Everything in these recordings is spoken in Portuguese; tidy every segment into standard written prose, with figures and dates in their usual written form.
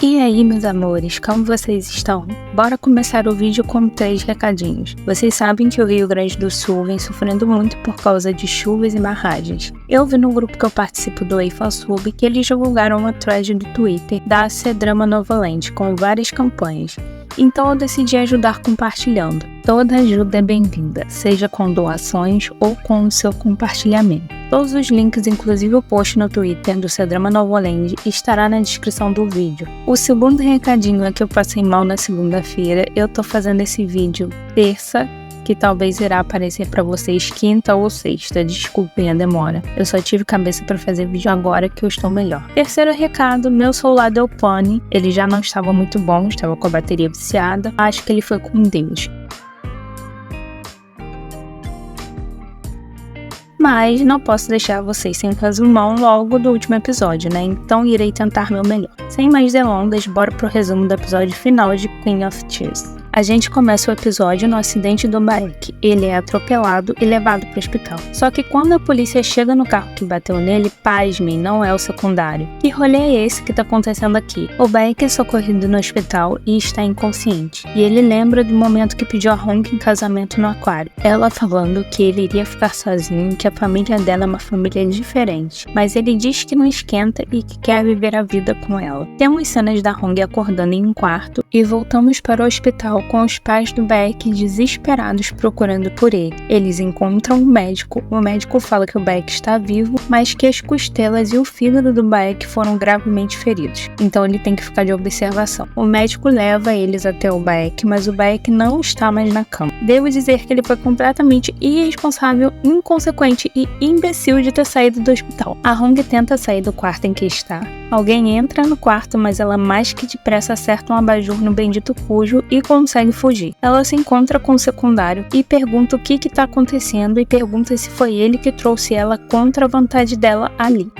E aí, meus amores, como vocês estão? Bora começar o vídeo com 3 recadinhos. Vocês sabem que o Rio Grande do Sul vem sofrendo muito por causa de chuvas e barragens. Eu vi no grupo que eu participo do EIFASUB que eles divulgaram uma thread do Twitter da C-Drama Novaland com várias campanhas. Então eu decidi ajudar compartilhando. Toda ajuda é bem-vinda, seja com doações ou com o seu compartilhamento. Todos os links, inclusive o post no Twitter do C-Drama Novaland, estará na descrição do vídeo. O segundo recadinho é que eu passei mal na segunda-feira. Eu tô fazendo esse vídeo terça, que talvez irá aparecer pra vocês quinta ou sexta. Desculpem a demora. Eu só tive cabeça pra fazer vídeo agora que eu estou melhor. Terceiro recado, meu celular deu pane. Ele já não estava muito bom, estava com a bateria viciada. Acho que ele foi com Deus. Mas não posso deixar vocês sem resumão logo do último episódio, né? Então irei tentar meu melhor. Sem mais delongas, bora pro resumo do episódio final de Queen of Tears. A gente começa o episódio no acidente do Baek. Ele é atropelado e levado para o hospital. Só que quando a polícia chega no carro que bateu nele, pasmem, não é o secundário. Que rolê é esse que tá acontecendo aqui? O Baek é socorrido no hospital e está inconsciente. E ele lembra do momento que pediu a Hong em casamento no aquário. Ela falando que ele iria ficar sozinho, que a família dela é uma família diferente. Mas ele diz que não esquenta e que quer viver a vida com ela. Temos cenas da Hong acordando em um quarto e voltamos para o hospital com os pais do Baek desesperados procurando por ele. Eles encontram o médico fala que o Baek está vivo, mas que as costelas e o fígado do Baek foram gravemente feridos, então ele tem que ficar de observação. O médico leva eles até o Baek, mas o Baek não está mais na cama. Devo dizer que ele foi completamente irresponsável, inconsequente e imbecil de ter saído do hospital. A Hong tenta sair do quarto em que está. Alguém entra no quarto, mas ela mais que depressa acerta um abajur no bendito cujo e consegue fugir. Ela se encontra com o secundário e pergunta o que está acontecendo e pergunta se foi ele que trouxe ela contra a vontade dela ali.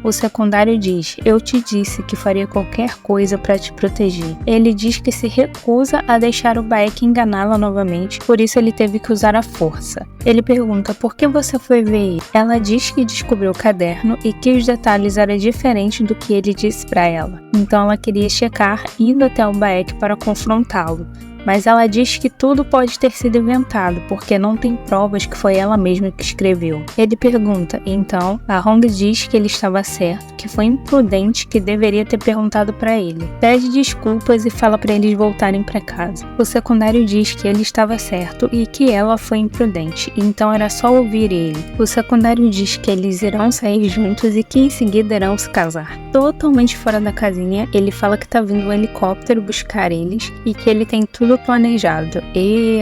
O secundário diz: eu te disse que faria qualquer coisa para te proteger. Ele diz que se recusa a deixar o Baek enganá-la novamente, por isso ele teve que usar a força. Ele pergunta: por que você foi ver ele? Ela diz que descobriu o caderno e que os detalhes eram diferentes do que ele disse para ela. Então ela queria checar, indo até o Baek para confrontá-lo. Mas ela diz que tudo pode ter sido inventado, porque não tem provas que foi ela mesma que escreveu. Ele pergunta, então, a Hong diz que ele estava certo, que foi imprudente, que deveria ter perguntado para ele. Pede desculpas e fala para eles voltarem para casa. O secundário diz que ele estava certo e que ela foi imprudente, então era só ouvir ele. O secundário diz que eles irão sair juntos e que em seguida irão se casar. Totalmente fora da casinha, ele fala que tá vindo um helicóptero buscar eles e que ele tem tudo planejado.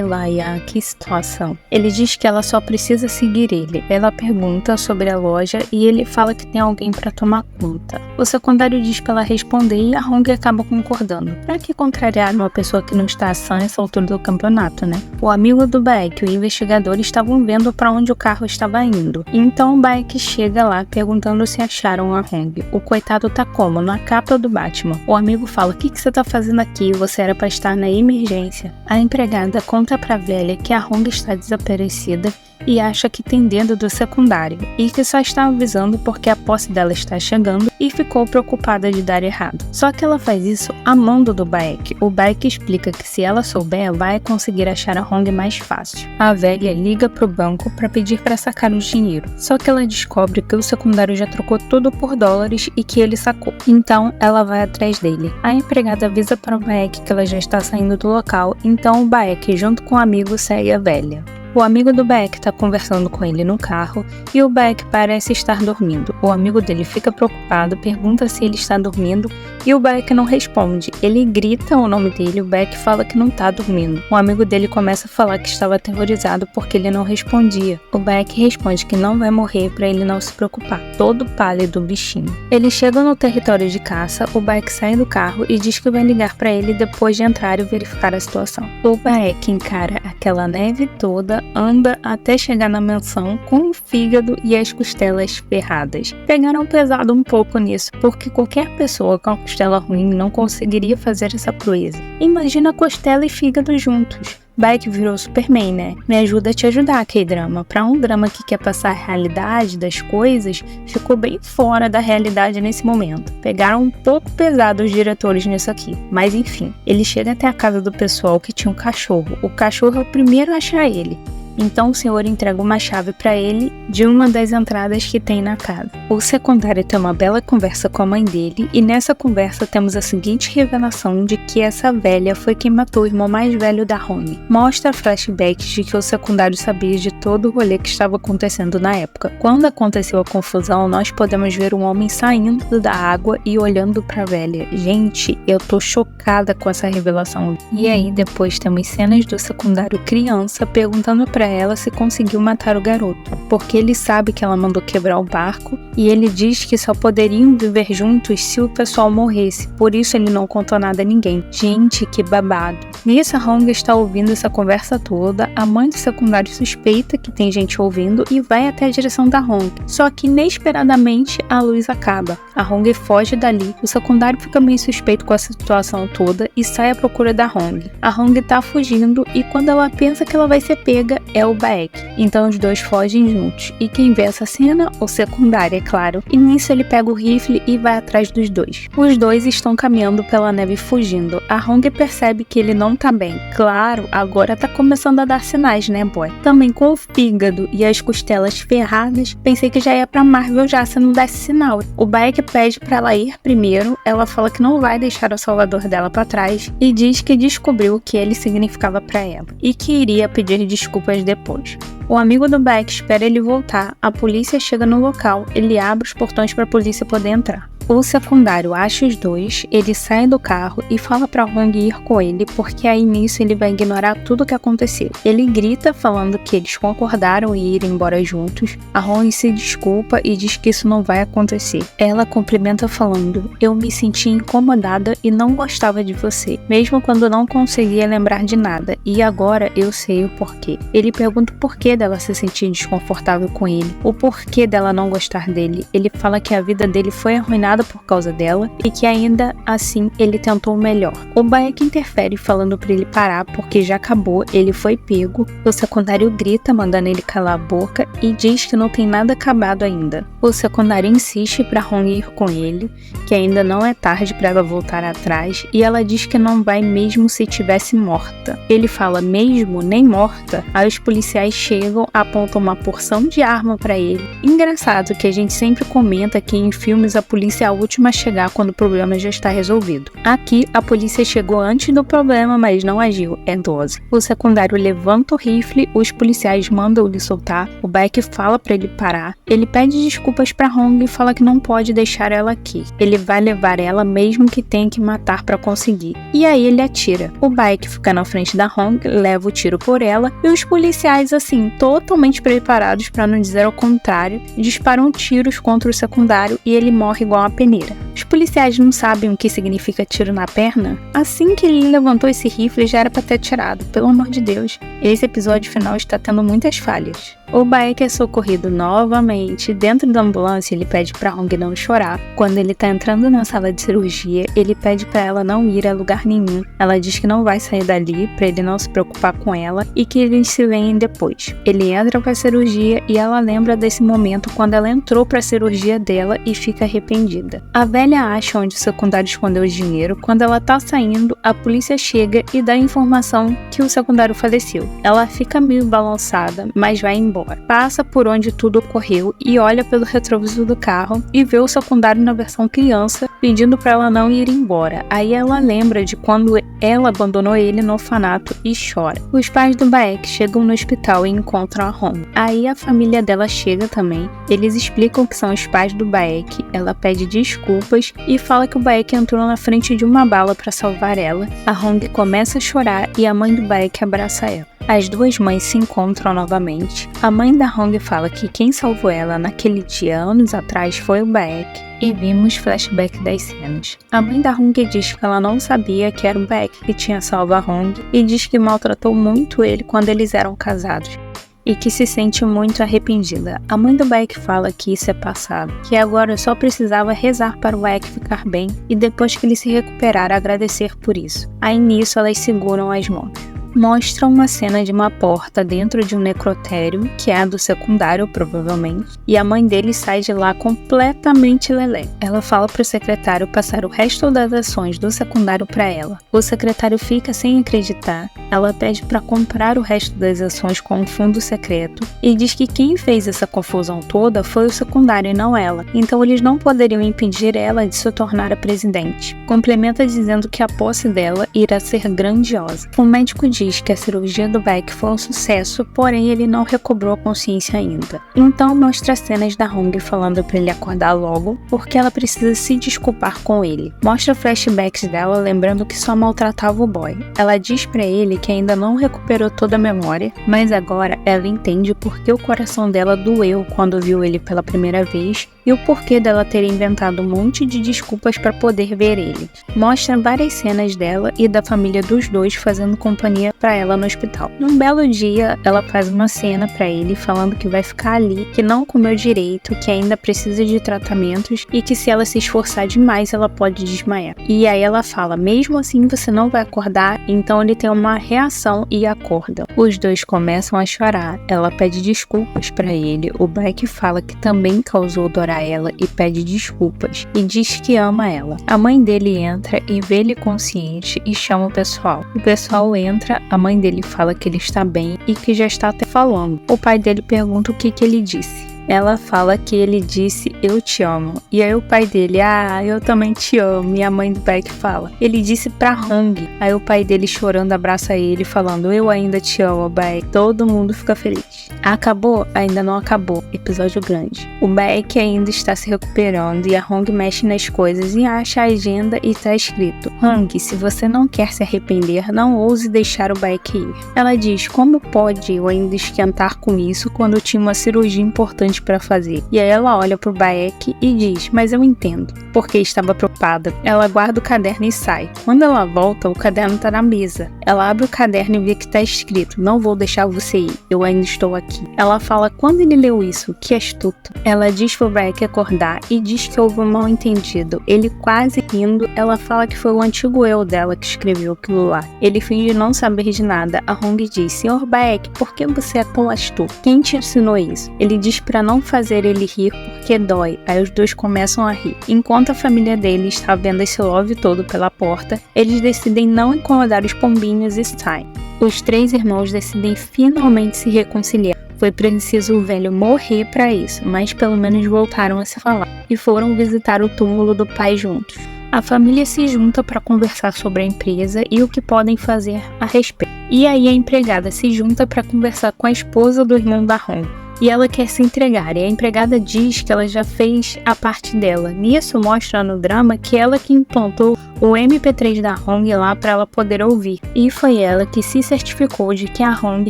Laia, que situação. Ele diz que ela só precisa seguir ele. Ela pergunta sobre a loja e ele fala que tem alguém para tomar conta. O secundário diz para ela responder e a Hong acaba concordando. Pra que contrariar uma pessoa que não está sã nessa altura do campeonato, né? O amigo do Baek e o investigador estavam vendo para onde o carro estava indo. Então o Baek chega lá perguntando se acharam a Hong. O coitado tá como? Na capa do Batman. O amigo fala: o que você tá fazendo aqui? Você era para estar na emergência. A empregada conta pra velha que a Hong está desaparecida e acha que tem dedo do secundário e que só está avisando porque a posse dela está chegando e ficou preocupada de dar errado. Só que ela faz isso amando do Baek. O Baek explica que se ela souber, vai conseguir achar a Hong mais fácil. A velha liga pro banco para pedir para sacar o dinheiro. Só que ela descobre que o secundário já trocou tudo por dólares e que ele sacou. Então ela vai atrás dele. A empregada avisa para o Baek que ela já está saindo do local, então o Baek junto com o amigo segue a velha. O amigo do Baek está conversando com ele no carro e o Baek parece estar dormindo. O amigo dele fica preocupado, pergunta se ele está dormindo e o Baek não responde. Ele grita o nome dele e o Baek fala que não está dormindo. O amigo dele começa a falar que estava aterrorizado porque ele não respondia. O Baek responde que não vai morrer para ele não se preocupar. Todo pálido bichinho. Eles chegam no território de caça, o Baek sai do carro e diz que vai ligar para ele depois de entrar e verificar a situação. O Baek encara aquela neve toda, anda até chegar na mansão com o fígado e as costelas ferradas. Pegaram pesado um pouco nisso, porque qualquer pessoa com a costela ruim não conseguiria fazer essa proeza. Imagina costela e fígado juntos. Baek virou Superman, né? Me ajuda a te ajudar, K-drama. Pra um drama que quer passar a realidade das coisas, ficou bem fora da realidade nesse momento. Pegaram um pouco pesado os diretores nisso aqui. Mas enfim, ele chega até a casa do pessoal que tinha um cachorro. O cachorro é o primeiro a achar ele. Então o senhor entrega uma chave para ele de uma das entradas que tem na casa. O secundário tem uma bela conversa com a mãe dele e nessa conversa temos a seguinte revelação de que essa velha foi quem matou o irmão mais velho da Hong. Mostra flashbacks de que o secundário sabia de todo o rolê que estava acontecendo na época. Quando aconteceu a confusão, nós podemos ver um homem saindo da água e olhando para a velha. Gente, eu tô chocada com essa revelação. E aí depois temos cenas do secundário criança perguntando para ela se conseguiu matar o garoto, porque ele sabe que ela mandou quebrar o barco e ele diz que só poderiam viver juntos se o pessoal morresse, por isso ele não contou nada a ninguém. Gente, que babado. Nisso, a Hong está ouvindo essa conversa toda, a mãe do secundário suspeita que tem gente ouvindo e vai até a direção da Hong, só que inesperadamente a luz acaba. A Hong foge dali, o secundário fica meio suspeito com a situação toda e sai à procura da Hong. A Hong tá fugindo e quando ela pensa que ela vai ser pega, é o Baek. Então os dois fogem juntos. E quem vê essa cena? O secundário, é claro. E nisso ele pega o rifle e vai atrás dos dois. Os dois estão caminhando pela neve fugindo. A Hong percebe que ele não tá bem. Claro, agora tá começando a dar sinais, né, boy? Também com o fígado e as costelas ferradas, pensei que já ia pra Marvel já se não desse sinal. O Baek pede pra ela ir primeiro, ela fala que não vai deixar o salvador dela pra trás e diz que descobriu o que ele significava pra ela e que iria pedir desculpas depois. O amigo do Baek espera ele voltar, a polícia chega no local, ele abre os portões para a polícia poder entrar. O secundário acha os dois, ele sai do carro e fala pra Hong ir com ele, porque aí nisso ele vai ignorar tudo o que aconteceu. Ele grita falando que eles concordaram em ir embora juntos, a Hong se desculpa e diz que isso não vai acontecer. Ela cumprimenta falando, eu me senti incomodada e não gostava de você, mesmo quando não conseguia lembrar de nada, e agora eu sei o porquê. Ele pergunta o porquê dela se sentir desconfortável com ele, o porquê dela não gostar dele. Ele fala que a vida dele foi arruinada por causa dela e que ainda assim ele tentou o melhor. O Baek interfere falando pra ele parar porque já acabou, ele foi pego. O secundário grita mandando ele calar a boca e diz que não tem nada acabado ainda. O secundário insiste pra Hong ir com ele, que ainda não é tarde pra ela voltar atrás e ela diz que não vai mesmo se tivesse morta. Ele fala mesmo, nem morta. Aí os policiais chegam, apontam uma porção de arma pra ele. Engraçado que a gente sempre comenta que em filmes a polícia é a última a chegar quando o problema já está resolvido. Aqui, a polícia chegou antes do problema, mas não agiu, é dose. O secundário levanta o rifle, os policiais mandam ele soltar, o Baek fala pra ele parar, ele pede desculpas pra Hong e fala que não pode deixar ela aqui. Ele vai levar ela mesmo que tenha que matar pra conseguir. E aí ele atira. O Baek fica na frente da Hong, leva o tiro por ela, e os policiais, assim, totalmente preparados pra não dizer ao contrário, disparam tiros contra o secundário e ele morre igual uma peneira. Os policiais não sabem o que significa tiro na perna? Assim que ele levantou esse rifle já era pra ter atirado, pelo amor de Deus. Esse episódio final está tendo muitas falhas. O Baek é socorrido novamente. Dentro da ambulância, ele pede pra Hong não chorar. Quando ele tá entrando na sala de cirurgia, ele pede pra ela não ir a lugar nenhum. Ela diz que não vai sair dali, pra ele não se preocupar com ela e que eles se veem depois. Ele entra pra cirurgia e ela lembra desse momento quando ela entrou pra cirurgia dela e fica arrependida. A velha acha onde o secundário escondeu o dinheiro. Quando ela tá saindo, a polícia chega e dá a informação que o secundário faleceu. Ela fica meio balançada, mas vai embora. Passa por onde tudo ocorreu e olha pelo retrovisor do carro e vê o secundário na versão criança pedindo pra ela não ir embora. Aí ela lembra de quando ela abandonou ele no orfanato e chora. Os pais do Baek chegam no hospital e encontram a Hong. Aí a família dela chega também. Eles explicam que são os pais do Baek. Ela pede desculpas e fala que o Baek entrou na frente de uma bala pra salvar ela. A Hong começa a chorar e a mãe do Baek abraça ela. As duas mães se encontram novamente. A mãe da Hong fala que quem salvou ela naquele dia anos atrás foi o Baek e vimos flashback das cenas. A mãe da Hong diz que ela não sabia que era o Baek que tinha salvo a Hong e diz que maltratou muito ele quando eles eram casados e que se sente muito arrependida. A mãe do Baek fala que isso é passado, que agora só precisava rezar para o Baek ficar bem e depois que ele se recuperar agradecer por isso. Aí nisso elas seguram as mãos. Mostra uma cena de uma porta dentro de um necrotério, que é a do secundário, provavelmente, e a mãe dele sai de lá completamente lelé. Ela fala pro secretário passar o resto das ações do secundário para ela. O secretário fica sem acreditar, ela pede para comprar o resto das ações com um fundo secreto e diz que quem fez essa confusão toda foi o secundário e não ela, então eles não poderiam impedir ela de se tornar a presidente. Complementa dizendo que a posse dela irá ser grandiosa. O médico diz que a cirurgia do Baek foi um sucesso, porém ele não recobrou a consciência ainda. Então mostra cenas da Hong falando para ele acordar logo, porque ela precisa se desculpar com ele. Mostra flashbacks dela lembrando que só maltratava o boy. Ela diz para ele que ainda não recuperou toda a memória, mas agora ela entende por que o coração dela doeu quando viu ele pela primeira vez e o porquê dela ter inventado um monte de desculpas para poder ver ele. Mostra várias cenas dela e da família dos dois fazendo companhia para ela no hospital. Num belo dia, ela faz uma cena para ele falando que vai ficar ali, que não comeu direito, que ainda precisa de tratamentos e que se ela se esforçar demais ela pode desmaiar. E aí ela fala, mesmo assim você não vai acordar, então ele tem uma reação e acorda. Os dois começam a chorar, ela pede desculpas para ele, o Baek fala que também causou dor a ela e pede desculpas e diz que ama ela. A mãe dele entra e vê ele consciente e chama o pessoal. O pessoal entra, a mãe dele fala que ele está bem e que já está até falando. O pai dele pergunta o que ele disse. Ela fala que ele disse, eu te amo. E aí o pai dele, eu também te amo. E a mãe do Baek fala, ele disse pra Hong. Aí o pai dele chorando abraça ele, falando, eu ainda te amo, Baek. Todo mundo fica feliz. Acabou? Ainda não acabou. Episódio grande. O Baek ainda está se recuperando e a Hong mexe nas coisas e acha a agenda e tá escrito, Hong, se você não quer se arrepender, não ouse deixar o Baek ir. Ela diz, como pode eu ainda esquentar com isso quando eu tinha uma cirurgia importante para fazer? E aí ela olha pro Baek e diz, mas eu entendo, porque estava preocupada. Ela guarda o caderno e sai. Quando ela volta, o caderno tá na mesa. Ela abre o caderno e vê que tá escrito, não vou deixar você ir, eu ainda estou aqui. Ela fala, quando ele leu isso, que astuto. Ela diz pro Baek acordar e diz que houve um mal entendido. Ele quase rindo, ela fala que foi o antigo eu dela que escreveu aquilo lá. Ele finge não saber de nada. A Hong diz, Sr. Baek, por que você é tão astuto? Quem te ensinou isso? Ele diz pra não fazer ele rir porque dói. Aí os dois começam a rir. Enquanto a família dele está vendo esse love todo pela porta, eles decidem não incomodar os pombinhos e saem. Os três irmãos decidem finalmente se reconciliar. Foi preciso o velho morrer para isso, mas pelo menos voltaram a se falar e foram visitar o túmulo do pai juntos. A família se junta para conversar sobre a empresa e o que podem fazer a respeito. E aí a empregada se junta para conversar com a esposa do irmão da Hong. E ela quer se entregar, e a empregada diz que ela já fez a parte dela. Nisso mostra no drama que ela que implantou o MP3 da Hong lá para ela poder ouvir. E foi ela que se certificou de que a Hong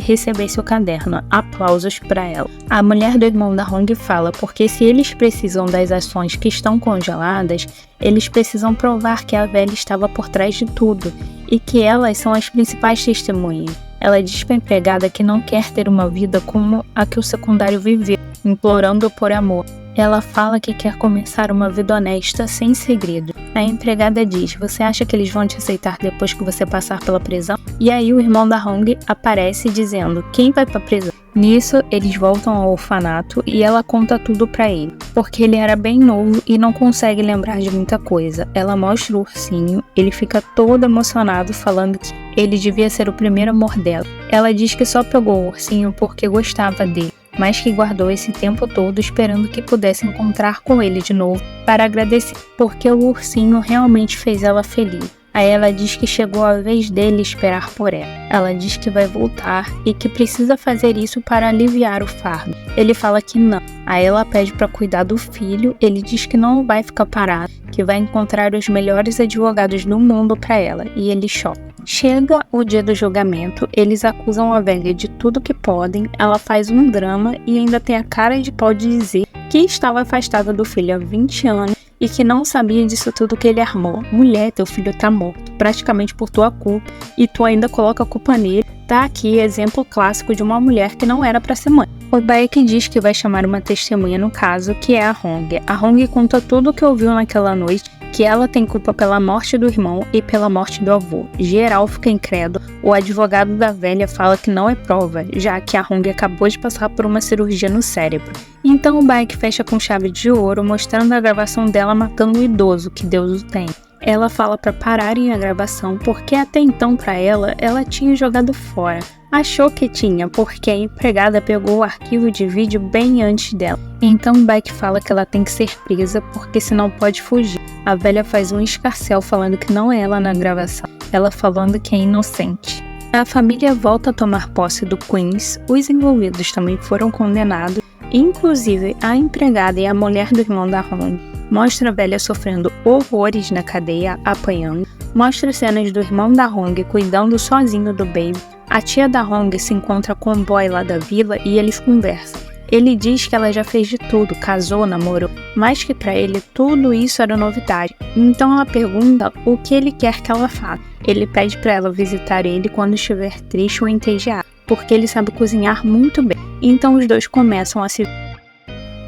recebesse o caderno. Aplausos para ela. A mulher do irmão da Hong fala, porque se eles precisam das ações que estão congeladas, eles precisam provar que a velha estava por trás de tudo, e que elas são as principais testemunhas. Ela diz para a empregada que não quer ter uma vida como a que o secundário viveu, implorando por amor. Ela fala que quer começar uma vida honesta, sem segredo. A empregada diz, você acha que eles vão te aceitar depois que você passar pela prisão? E aí o irmão da Hong aparece dizendo, quem vai pra prisão? Nisso, eles voltam ao orfanato e ela conta tudo pra ele, porque ele era bem novo e não consegue lembrar de muita coisa. Ela mostra o ursinho, ele fica todo emocionado falando que ele devia ser o primeiro amor dela. Ela diz que só pegou o ursinho porque gostava dele, mas que guardou esse tempo todo esperando que pudesse encontrar com ele de novo para agradecer, porque o ursinho realmente fez ela feliz. Aí ela diz que chegou a vez dele esperar por ela. Ela diz que vai voltar e que precisa fazer isso para aliviar o fardo. Ele fala que não. Aí ela pede para cuidar do filho, ele diz que não vai ficar parado, que vai encontrar os melhores advogados do mundo para ela, e ele choca. Chega o dia do julgamento, eles acusam a velha de tudo que podem, ela faz um drama e ainda tem a cara de pau de dizer que estava afastada do filho há 20 anos e que não sabia disso tudo que ele armou. Mulher, teu filho tá morto, praticamente por tua culpa, e tu ainda coloca a culpa nele. Tá aqui exemplo clássico de uma mulher que não era pra ser mãe. O Baek diz que vai chamar uma testemunha no caso, que é a Hong. A Hong conta tudo o que ouviu naquela noite que ela tem culpa pela morte do irmão e pela morte do avô. Geral fica incrédulo. O advogado da velha fala que não é prova, já que a Hong acabou de passar por uma cirurgia no cérebro. Então o Baek fecha com chave de ouro, mostrando a gravação dela matando o idoso, que Deus o tem. Ela fala para pararem a gravação porque até então para ela tinha jogado fora. Achou que tinha porque a empregada pegou o arquivo de vídeo bem antes dela. Então Baek fala que ela tem que ser presa porque senão pode fugir. A velha faz um escarcéu falando que não é ela na gravação, ela falando que é inocente. A família volta a tomar posse do Queens, os envolvidos também foram condenados, inclusive a empregada e a mulher do irmão da Hong. Mostra a velha sofrendo horrores na cadeia, apanhando. Mostra cenas do irmão da Hong cuidando sozinho do baby. A tia da Hong se encontra com o boy lá da vila e eles conversam. Ele diz que ela já fez de tudo, casou, namorou, mas que pra ele tudo isso era novidade. Então ela pergunta o que ele quer que ela faça. Ele pede pra ela visitar ele quando estiver triste ou entediado, porque ele sabe cozinhar muito bem. Então os dois começam a se...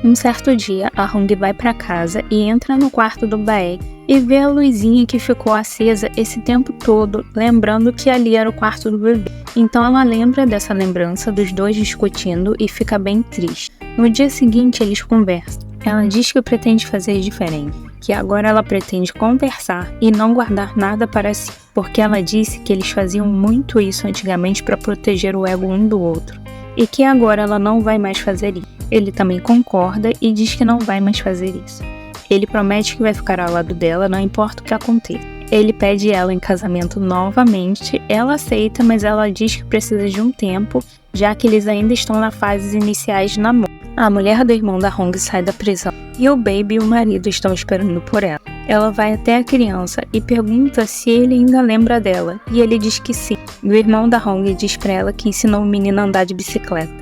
Um certo dia, a Hong vai pra casa e entra no quarto do Baek e vê a luzinha que ficou acesa esse tempo todo, lembrando que ali era o quarto do bebê. Então ela lembra dessa lembrança dos dois discutindo e fica bem triste. No dia seguinte eles conversam. Ela diz que pretende fazer diferente, que agora ela pretende conversar e não guardar nada para si, porque ela disse que eles faziam muito isso antigamente para proteger o ego um do outro, e que agora ela não vai mais fazer isso. Ele também concorda e diz que não vai mais fazer isso. Ele promete que vai ficar ao lado dela, não importa o que aconteça. Ele pede ela em casamento novamente, ela aceita, mas ela diz que precisa de um tempo, já que eles ainda estão nas fases iniciais de namoro. A mulher do irmão da Hong sai da prisão e o baby e o marido estão esperando por ela. Ela vai até a criança e pergunta se ele ainda lembra dela, e ele diz que sim. E o irmão da Hong diz pra ela que ensinou o menino a andar de bicicleta.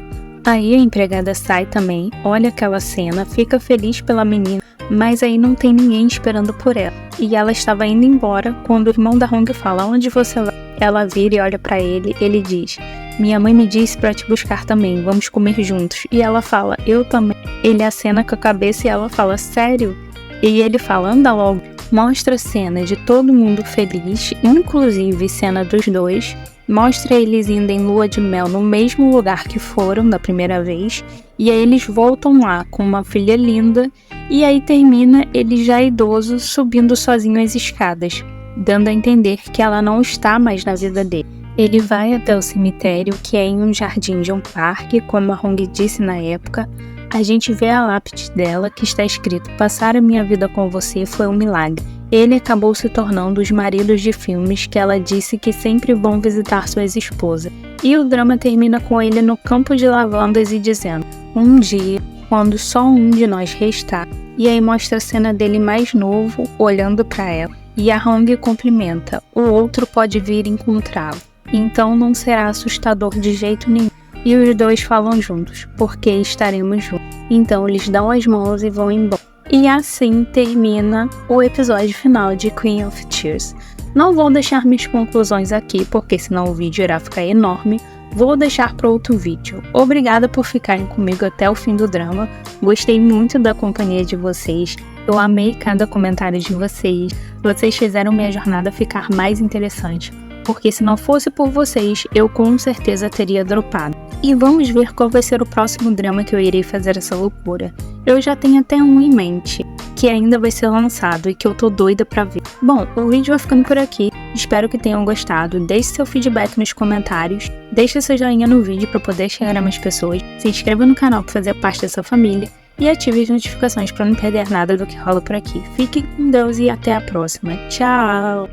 Aí a empregada sai também, olha aquela cena, fica feliz pela menina, mas aí não tem ninguém esperando por ela. E ela estava indo embora quando o irmão da Hong fala: "Onde você vai?" Ela vira e olha pra ele, ele diz: "Minha mãe me disse pra te buscar também, vamos comer juntos." E ela fala: "Eu também." Ele acena com a cabeça e ela fala: "Sério?" E ele fala: "Anda logo." Mostra cena de todo mundo feliz, inclusive cena dos dois. Mostra eles indo em lua de mel no mesmo lugar que foram da primeira vez. E aí eles voltam lá com uma filha linda. E aí termina ele já idoso subindo sozinho as escadas, dando a entender que ela não está mais na vida dele. Ele vai até o cemitério, que é em um jardim de um parque, como a Hong disse na época. A gente vê a lápide dela, que está escrito: "Passar a minha vida com você foi um milagre." Ele acabou se tornando os maridos de filmes que ela disse que sempre vão visitar suas esposas. E o drama termina com ele no campo de lavandas e dizendo: "Um dia, quando só um de nós restar." E aí mostra a cena dele mais novo, olhando para ela. E a Hong cumprimenta: "O outro pode vir encontrá-lo. Então não será assustador de jeito nenhum." E os dois falam juntos: "Porque estaremos juntos." Então eles dão as mãos e vão embora. E assim termina o episódio final de Queen of Tears. Não vou deixar minhas conclusões aqui, porque senão o vídeo irá ficar enorme. Vou deixar para outro vídeo. Obrigada por ficarem comigo até o fim do drama. Gostei muito da companhia de vocês. Eu amei cada comentário de vocês. Vocês fizeram minha jornada ficar mais interessante, porque se não fosse por vocês, eu com certeza teria dropado. E vamos ver qual vai ser o próximo drama que eu irei fazer essa loucura. Eu já tenho até um em mente, que ainda vai ser lançado e que eu tô doida pra ver. Bom, o vídeo vai ficando por aqui. Espero que tenham gostado. Deixe seu feedback nos comentários. Deixe seu joinha no vídeo para poder chegar a mais pessoas. Se inscreva no canal para fazer parte dessa família. E ative as notificações para não perder nada do que rola por aqui. Fiquem com Deus e até a próxima. Tchau!